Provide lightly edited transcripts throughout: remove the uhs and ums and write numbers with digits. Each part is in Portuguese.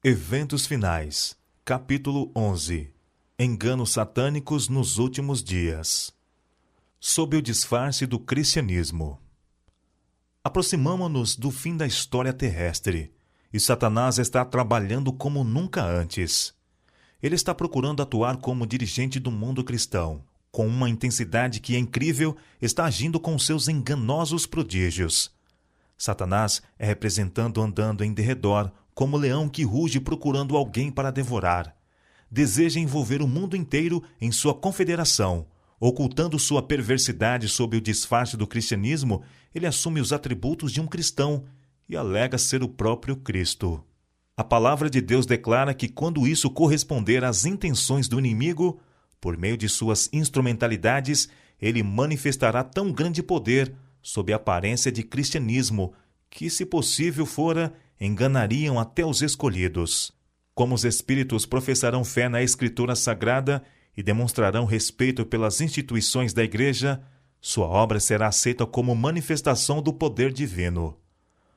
Eventos finais, capítulo 11. Enganos satânicos nos últimos dias. Sob o disfarce do cristianismo. Aproximamo-nos do fim da história terrestre, e Satanás está trabalhando como nunca antes. Ele está procurando atuar como dirigente do mundo cristão. Com uma intensidade que é incrível, está agindo com seus enganosos prodígios. Satanás é representado andando em derredor, como leão que ruge procurando alguém para devorar. Deseja envolver o mundo inteiro em sua confederação. Ocultando sua perversidade sob o disfarce do cristianismo, ele assume os atributos de um cristão e alega ser o próprio Cristo. A palavra de Deus declara que quando isso corresponder às intenções do inimigo, por meio de suas instrumentalidades, ele manifestará tão grande poder sob a aparência de cristianismo que, se possível fora, enganariam até os escolhidos. Como os espíritos professarão fé na Escritura Sagrada e demonstrarão respeito pelas instituições da Igreja, sua obra será aceita como manifestação do poder divino.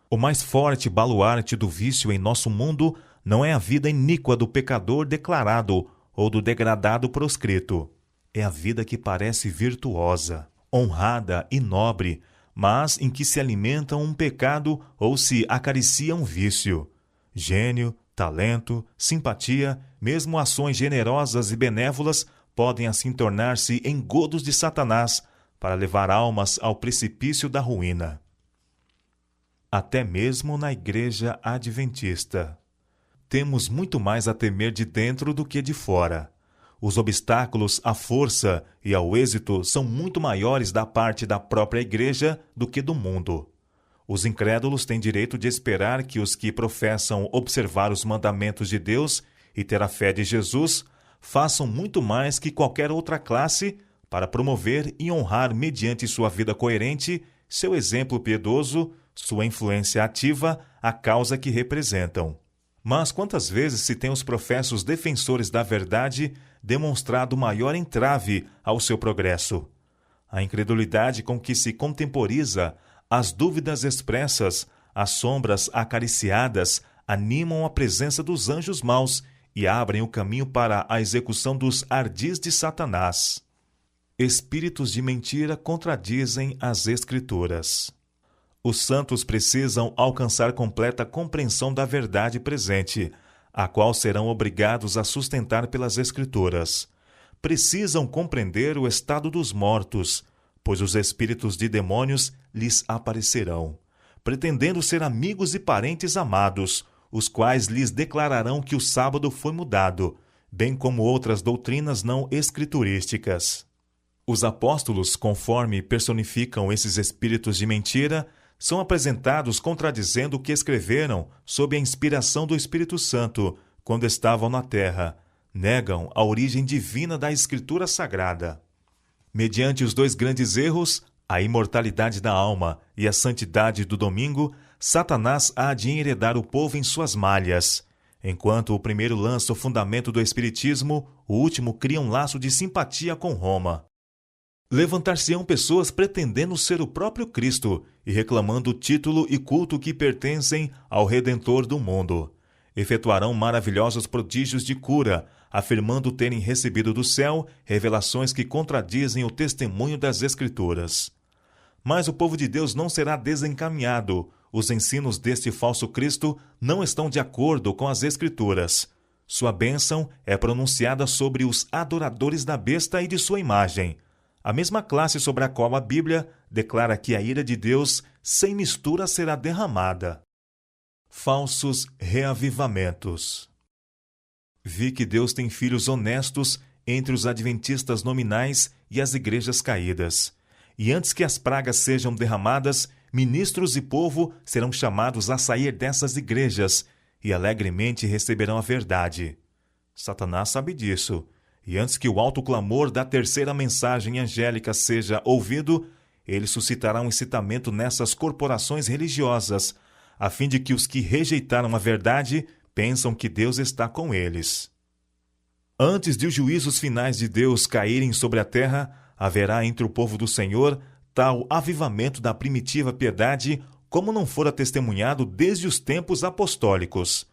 O mais forte baluarte do vício em nosso mundo não é a vida iníqua do pecador declarado ou do degradado proscrito. É a vida que parece virtuosa, honrada e nobre, mas em que se alimenta um pecado ou se acaricia um vício. Gênio, talento, simpatia, mesmo ações generosas e benévolas podem assim tornar-se engodos de Satanás para levar almas ao precipício da ruína. Até mesmo na Igreja Adventista. Temos muito mais a temer de dentro do que de fora. Os obstáculos à força e ao êxito são muito maiores da parte da própria Igreja do que do mundo. Os incrédulos têm direito de esperar que os que professam observar os mandamentos de Deus e ter a fé de Jesus façam muito mais que qualquer outra classe para promover e honrar, mediante sua vida coerente, seu exemplo piedoso, sua influência ativa, a causa que representam. Mas quantas vezes se tem os professos defensores da verdade demonstrado maior entrave ao seu progresso? A incredulidade com que se contemporiza, as dúvidas expressas, as sombras acariciadas animam a presença dos anjos maus e abrem o caminho para a execução dos ardis de Satanás. Espíritos de mentira contradizem as Escrituras. Os santos precisam alcançar completa compreensão da verdade presente, a qual serão obrigados a sustentar pelas Escrituras. Precisam compreender o estado dos mortos, pois os espíritos de demônios lhes aparecerão, pretendendo ser amigos e parentes amados, os quais lhes declararão que o sábado foi mudado, bem como outras doutrinas não escriturísticas. Os apóstolos, conforme personificam esses espíritos de mentira, são apresentados contradizendo o que escreveram sob a inspiração do Espírito Santo quando estavam na terra. Negam a origem divina da Escritura Sagrada. Mediante os dois grandes erros, a imortalidade da alma e a santidade do domingo, Satanás há de enheredar o povo em suas malhas. Enquanto o primeiro lança o fundamento do Espiritismo, o último cria um laço de simpatia com Roma. Levantar-se-ão pessoas pretendendo ser o próprio Cristo e reclamando o título e culto que pertencem ao Redentor do mundo. Efetuarão maravilhosos prodígios de cura, afirmando terem recebido do céu revelações que contradizem o testemunho das Escrituras. Mas o povo de Deus não será desencaminhado. Os ensinos deste falso Cristo não estão de acordo com as Escrituras. Sua bênção é pronunciada sobre os adoradores da besta e de sua imagem, a mesma classe sobre a qual a Bíblia declara que a ira de Deus sem mistura será derramada. Falsos reavivamentos. Vi que Deus tem filhos honestos entre os adventistas nominais e as igrejas caídas. E antes que as pragas sejam derramadas, ministros e povo serão chamados a sair dessas igrejas e alegremente receberão a verdade. Satanás sabe disso. E antes que o alto clamor da terceira mensagem angélica seja ouvido, ele suscitará um excitamento nessas corporações religiosas, a fim de que os que rejeitaram a verdade pensam que Deus está com eles. Antes de os juízos finais de Deus caírem sobre a terra, haverá entre o povo do Senhor tal avivamento da primitiva piedade como não fora testemunhado desde os tempos apostólicos.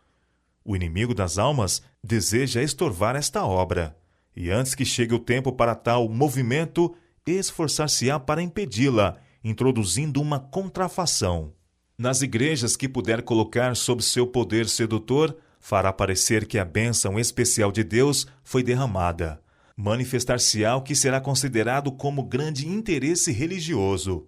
O inimigo das almas deseja estorvar esta obra, e antes que chegue o tempo para tal movimento, esforçar-se-á para impedi-la, introduzindo uma contrafação. Nas igrejas que puder colocar sob seu poder sedutor, fará parecer que a bênção especial de Deus foi derramada. Manifestar-se-á o que será considerado como grande interesse religioso.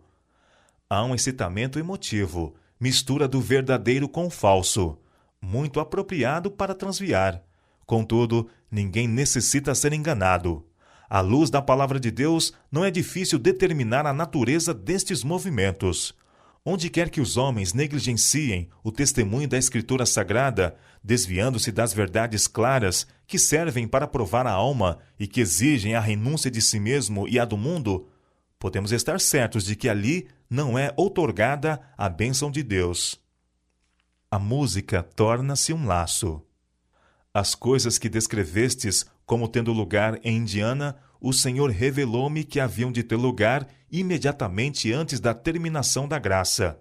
Há um excitamento emotivo, mistura do verdadeiro com o falso, muito apropriado para transviar. Contudo, ninguém necessita ser enganado. À luz da palavra de Deus, não é difícil determinar a natureza destes movimentos. Onde quer que os homens negligenciem o testemunho da Escritura Sagrada, desviando-se das verdades claras que servem para provar a alma e que exigem a renúncia de si mesmo e a do mundo, podemos estar certos de que ali não é outorgada a bênção de Deus. A música torna-se um laço. As coisas que descrevestes como tendo lugar em Indiana, o Senhor revelou-me que haviam de ter lugar imediatamente antes da terminação da graça.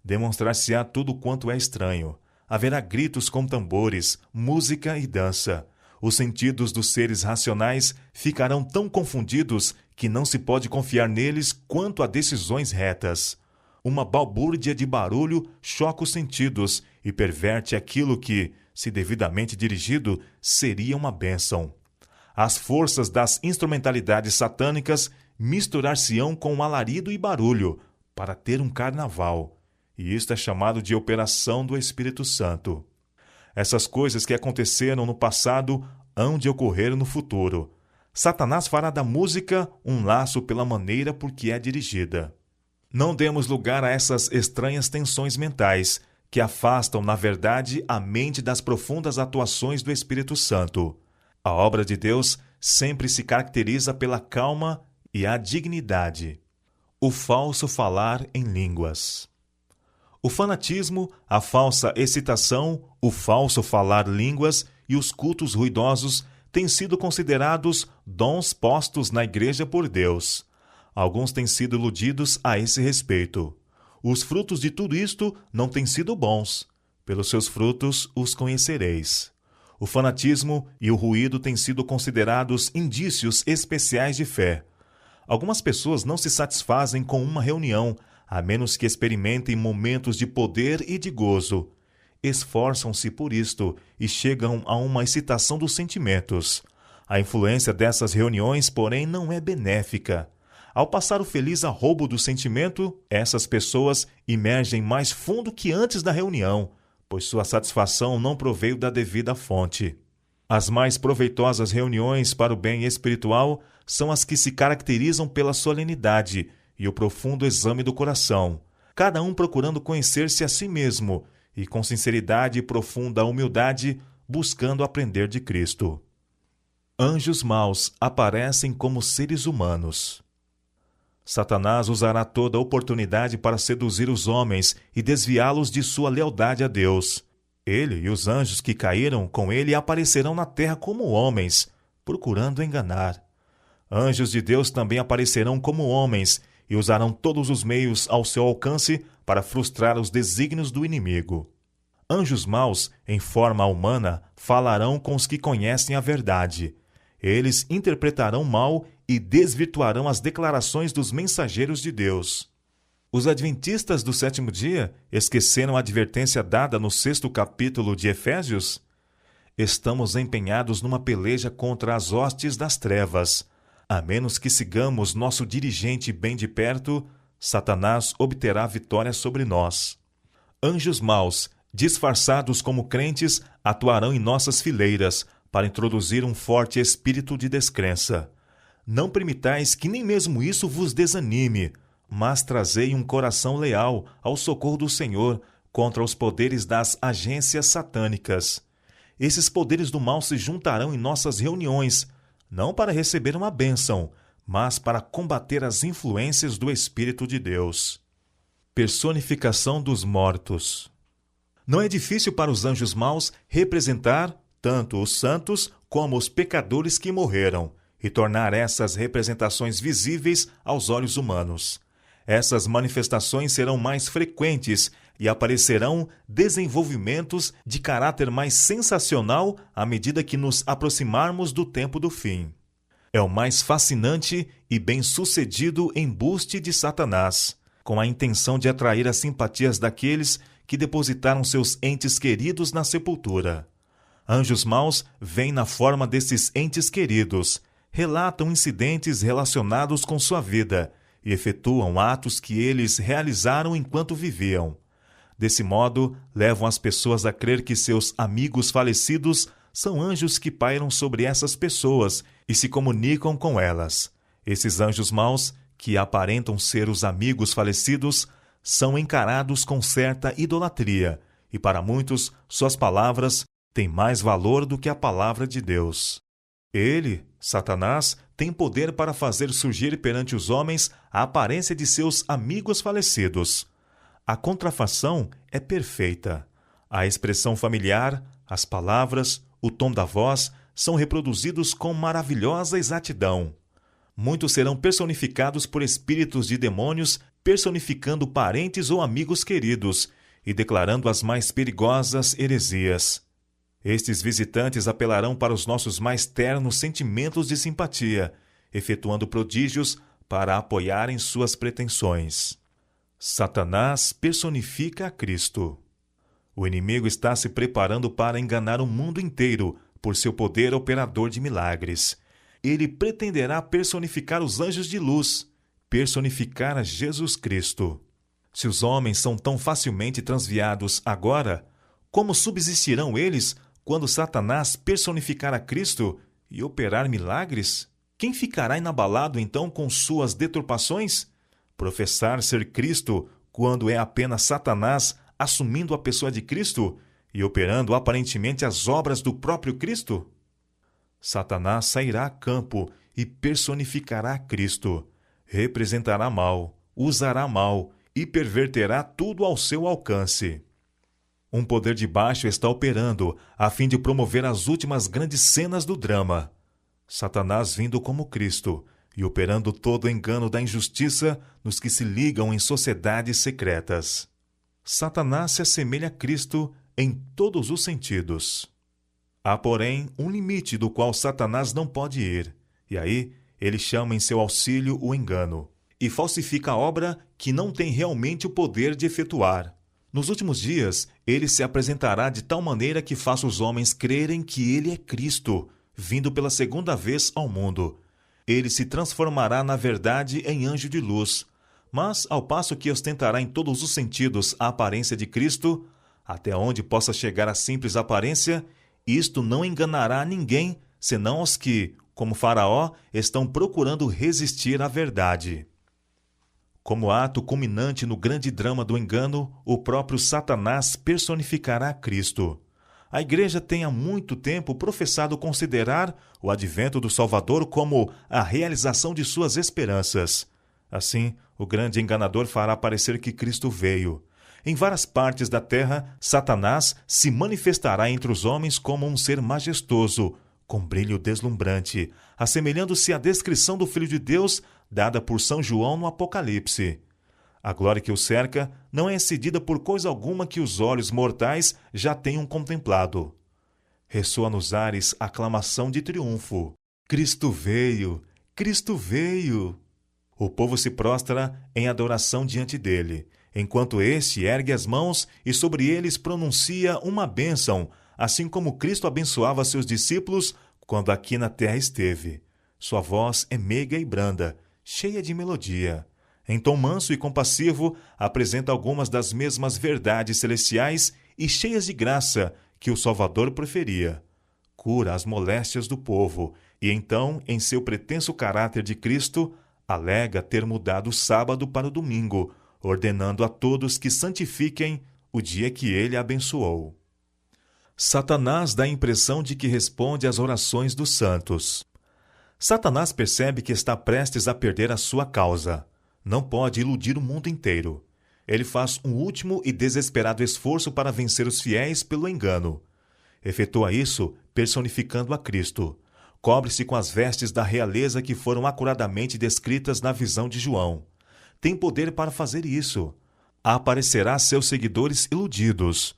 Demonstrar-se-á tudo quanto é estranho. Haverá gritos com tambores, música e dança. Os sentidos dos seres racionais ficarão tão confundidos que não se pode confiar neles quanto a decisões retas. Uma balbúrdia de barulho choca os sentidos e perverte aquilo que, se devidamente dirigido, seria uma bênção. As forças das instrumentalidades satânicas misturar-se-ão com alarido e barulho para ter um carnaval, e isto é chamado de operação do Espírito Santo. Essas coisas que aconteceram no passado hão de ocorrer no futuro. Satanás fará da música um laço pela maneira por que é dirigida. Não demos lugar a essas estranhas tensões mentais, que afastam, na verdade, a mente das profundas atuações do Espírito Santo. A obra de Deus sempre se caracteriza pela calma e a dignidade. O falso falar em línguas. O fanatismo, a falsa excitação, o falso falar línguas e os cultos ruidosos têm sido considerados dons postos na Igreja por Deus. Alguns têm sido iludidos a esse respeito. Os frutos de tudo isto não têm sido bons. Pelos seus frutos os conhecereis. O fanatismo e o ruído têm sido considerados indícios especiais de fé. Algumas pessoas não se satisfazem com uma reunião, a menos que experimentem momentos de poder e de gozo. Esforçam-se por isto e chegam a uma excitação dos sentimentos. A influência dessas reuniões, porém, não é benéfica. Ao passar o feliz arroubo do sentimento, essas pessoas imergem mais fundo que antes da reunião, pois sua satisfação não proveio da devida fonte. As mais proveitosas reuniões para o bem espiritual são as que se caracterizam pela solenidade e o profundo exame do coração, cada um procurando conhecer-se a si mesmo e, com sinceridade e profunda humildade, buscando aprender de Cristo. Anjos maus aparecem como seres humanos. Satanás usará toda oportunidade para seduzir os homens e desviá-los de sua lealdade a Deus. Ele e os anjos que caíram com ele aparecerão na terra como homens, procurando enganar. Anjos de Deus também aparecerão como homens e usarão todos os meios ao seu alcance para frustrar os desígnios do inimigo. Anjos maus, em forma humana, falarão com os que conhecem a verdade. Eles interpretarão mal e desvirtuarão as declarações dos mensageiros de Deus. Os adventistas do sétimo dia esqueceram a advertência dada no 6º capítulo de Efésios? Estamos empenhados numa peleja contra as hostes das trevas. A menos que sigamos nosso dirigente bem de perto, Satanás obterá vitória sobre nós. Anjos maus, disfarçados como crentes, atuarão em nossas fileiras para introduzir um forte espírito de descrença. Não permitais que nem mesmo isso vos desanime, mas trazei um coração leal ao socorro do Senhor contra os poderes das agências satânicas. Esses poderes do mal se juntarão em nossas reuniões, não para receber uma bênção, mas para combater as influências do Espírito de Deus. Personificação dos mortos. Não é difícil para os anjos maus representar tanto os santos como os pecadores que morreram, e tornar essas representações visíveis aos olhos humanos. Essas manifestações serão mais frequentes, e aparecerão desenvolvimentos de caráter mais sensacional à medida que nos aproximarmos do tempo do fim. É o mais fascinante e bem-sucedido embuste de Satanás, com a intenção de atrair as simpatias daqueles que depositaram seus entes queridos na sepultura. Anjos maus vêm na forma desses entes queridos, relatam incidentes relacionados com sua vida e efetuam atos que eles realizaram enquanto viviam. Desse modo, levam as pessoas a crer que seus amigos falecidos são anjos que pairam sobre essas pessoas e se comunicam com elas. Esses anjos maus, que aparentam ser os amigos falecidos, são encarados com certa idolatria, e para muitos, suas palavras têm mais valor do que a palavra de Deus. Ele, Satanás, tem poder para fazer surgir perante os homens a aparência de seus amigos falecidos. A contrafação é perfeita. A expressão familiar, as palavras, o tom da voz são reproduzidos com maravilhosa exatidão. Muitos serão personificados por espíritos de demônios, personificando parentes ou amigos queridos e declarando as mais perigosas heresias. Estes visitantes apelarão para os nossos mais ternos sentimentos de simpatia, efetuando prodígios para apoiarem suas pretensões. Satanás personifica a Cristo. O inimigo está se preparando para enganar o mundo inteiro por seu poder operador de milagres. Ele pretenderá personificar os anjos de luz, personificar a Jesus Cristo. Se os homens são tão facilmente transviados agora, como subsistirão eles quando Satanás personificar a Cristo e operar milagres? Quem ficará inabalado então com suas deturpações? Professar ser Cristo quando é apenas Satanás assumindo a pessoa de Cristo e operando aparentemente as obras do próprio Cristo? Satanás sairá a campo e personificará Cristo, representará mal, usará mal e perverterá tudo ao seu alcance. Um poder de baixo está operando a fim de promover as últimas grandes cenas do drama. Satanás vindo como Cristo e operando todo o engano da injustiça nos que se ligam em sociedades secretas. Satanás se assemelha a Cristo em todos os sentidos. Há, porém, um limite do qual Satanás não pode ir, e aí ele chama em seu auxílio o engano, e falsifica a obra que não tem realmente o poder de efetuar. Nos últimos dias, ele se apresentará de tal maneira que faça os homens crerem que ele é Cristo, vindo pela segunda vez ao mundo. Ele se transformará, na verdade, em anjo de luz, mas, ao passo que ostentará em todos os sentidos a aparência de Cristo, até onde possa chegar a simples aparência, isto não enganará ninguém, senão os que, como Faraó, estão procurando resistir à verdade. Como ato culminante no grande drama do engano, o próprio Satanás personificará Cristo. A Igreja tem há muito tempo professado considerar o advento do Salvador como a realização de suas esperanças. Assim, o grande enganador fará parecer que Cristo veio. Em várias partes da terra, Satanás se manifestará entre os homens como um ser majestoso, com brilho deslumbrante, assemelhando-se à descrição do Filho de Deus dada por São João no Apocalipse. A glória que o cerca não é excedida por coisa alguma que os olhos mortais já tenham contemplado. Ressoa nos ares a aclamação de triunfo. Cristo veio! Cristo veio! O povo se prostra em adoração diante dele, enquanto este ergue as mãos e sobre eles pronuncia uma bênção, assim como Cristo abençoava seus discípulos quando aqui na terra esteve. Sua voz é meiga e branda, cheia de melodia. Em tom manso e compassivo, apresenta algumas das mesmas verdades celestiais e cheias de graça que o Salvador preferia. Cura as moléstias do povo e então, em seu pretenso caráter de Cristo, alega ter mudado o sábado para o domingo, ordenando a todos que santifiquem o dia que ele abençoou. Satanás dá a impressão de que responde às orações dos santos. Satanás percebe que está prestes a perder a sua causa. Não pode iludir o mundo inteiro. Ele faz um último e desesperado esforço para vencer os fiéis pelo engano. Efetua isso personificando a Cristo. Cobre-se com as vestes da realeza que foram acuradamente descritas na visão de João. Tem poder para fazer isso. aparecerá a seus seguidores iludidos,